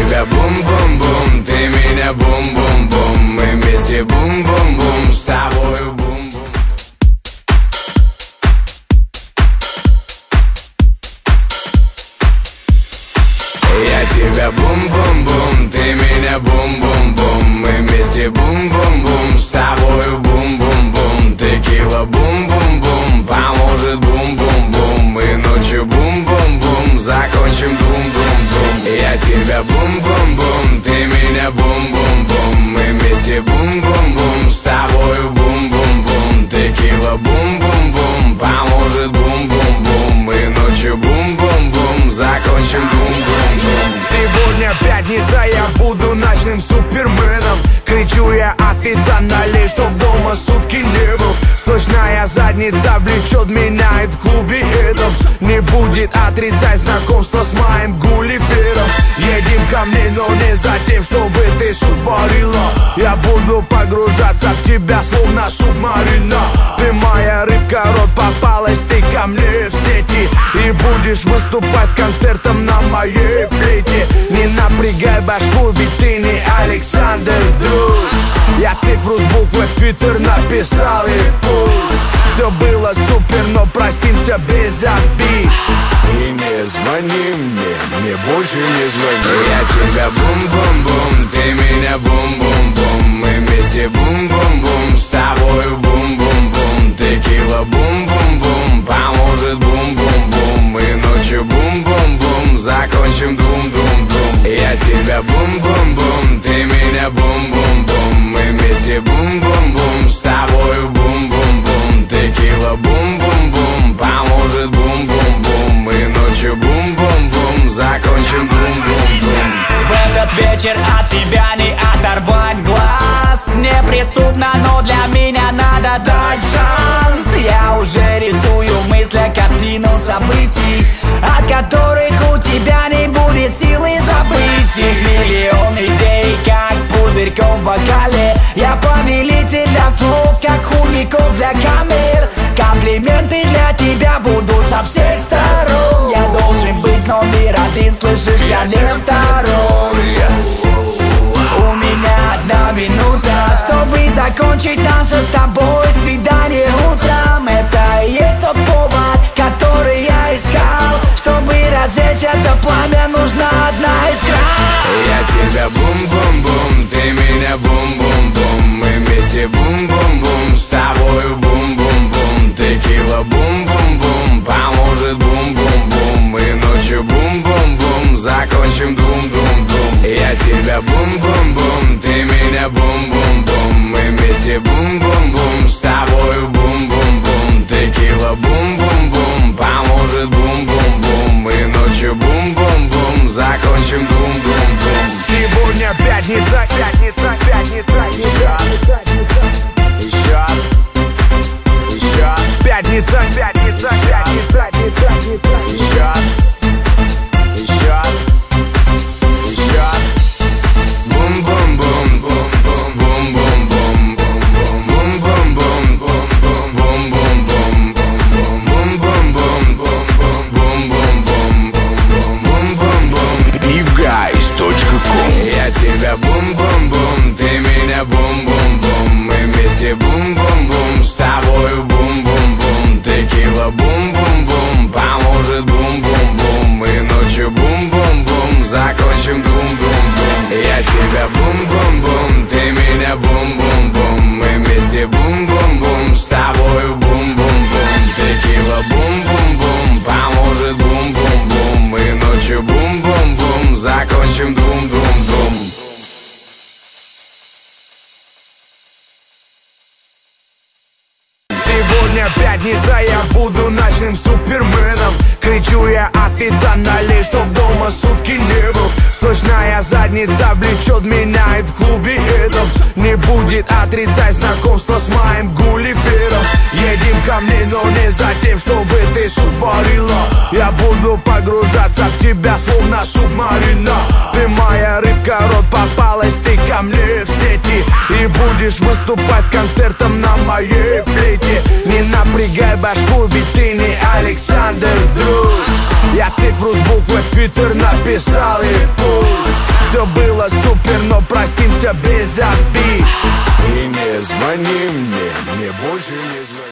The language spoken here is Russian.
тебя бум-бум-бум, ты меня бум-бум-бум. Мы вместе бум-бум-бум, с тобою бум-бум. Я тебя бум-бум-бум, ты меня бум-бум-бум. Мы вместе бум-бум-бум, с тобою бум-бум-бум. Текила бум-бум-бум, поможет бум-бум-бум. И ночью бум-бум-бум, закончим бум-бум-бум. Я тебя бум-бум-бум, ты меня бум-бум-бум. Мы вместе бум-бум-бум, с тобою бум-бум-бум. Текила бум-бум-бум, поможет бум-бум-бум. И ночью бум-бум-бум, закончим бум-бум-бум. Сегодня пятница, я буду ночным суперменом. Кричу я официально, чтоб дома сутки не был. Сочная задница влечет меня и в клубе этом не будет отрицать знакомство с моим Гулливером. Едем ко мне, но не за тем, чтобы ты суп варила. Я буду погружаться в тебя, словно субмарина. Ты моя рыбка, рот попалась, ты ко мне в сети. И будешь выступать с концертом на моей плите. Не напрягай башку, ведь ты не Александр Друг. Я цифру с буквы в Твиттер написал и пусть. Все было супер, но простимся без обид. И не звони мне больше не звони. Я тебя бум-бум-бум, ты меня бум-бум-бум. Мы вместе бум-бум-бум, с тобою бум-бум-бум. Текила бум-бум-бум, поможет бум-бум-бум. И ночью бум-бум-бум, закончим дум-дум-дум. Я тебя бум-бум-бум, ты меня бум-бум-бум. Мы вместе бум-бум-бум, с тобою бум-бум-бум. Текила бум-бум-бум, поможет бум-бум-бум. И ночью бум-бум-бум, закончим бум-бум-бум. В этот вечер от тебя не оторвать глаз. Неприступно, но для меня надо дать шанс. Я уже рисую мысли, картину событий, от которых у тебя не будет силы забыть их. Миллион идей, как пузырьков в бокале. Я повелитель для слов, как худников для камер. Комплименты для тебя буду со всех сторон. Я должен быть номер один, слышишь, я не второй. У меня 1 минута, чтобы закончить наше с тобой свидание утром. Это и есть тот повод, который я искал. Чтобы разжечь это пламя, нужна одна искра. Я тебя бум-бум-бум, ты меня бум-бум-бум. Мы вместе бум-бум-бум, с тобою бум-бум-бум. Текила бум-бум-бум, поможет бум-бум-бум. И ночью бум-бум-бум, закончим дум-дум-дум. Я тебя бум-бум-бум, ты меня бум-бум-бум. Мы вместе бум-бум-бум, с тобою бум-бум-бум. Текила бум-бум-бум, поможет бум-бум-бум. И ночью бум-бум-бум, закончим дум-дум-дум. Сегодня пятница, пятница, пятница. Еще. Пятница, пятница, пятница, пятница. Еще. Бум-бум-бум, бум-бум-бум, бум-бум-бум, бум-бум-бум, бум-бум-бум, бум-бум-бум, бум-бум-бум. Bigguys.com. Я тебя бум-бум-бум, ты меня бум-бум-бум. Мы вместе бум-бум-бум, с тобою бум-бум-бум. Текила бум-бум-бум, поможет бум-бум-бум. И ночью бум-бум-бум, закончим бум-бум-бум. Я тебя бум-бум-бум, ты меня бум-бум-бум. Мы вместе бум-бум-бум, с тобою бум-бум-бум. Текила бум-бум-бум, поможет бум-бум-бум. И ночью бум-бум-бум, закончим дум-дум-дум. Сегодня пятница, я буду ночным суперменом. Кричу я официально, чтоб дома сутки не был. Сочная задница влечет меня и в клубе этом не будет отрицать знакомство с моим Гулливером. Едем ко мне, но не за тем, чтобы ты суп варила. Я буду погружаться в тебя, словно субмарина. Ты моя рыбка, рот попалась, ты ко мне в сети. И будешь выступать с концертом на моей плите. Не напрягай башку, ведь ты не Александр Друг. Я цифру с буквы в Твиттер написал и пусть. Все было супер, но простимся без обид. И не звони мне больше не звони.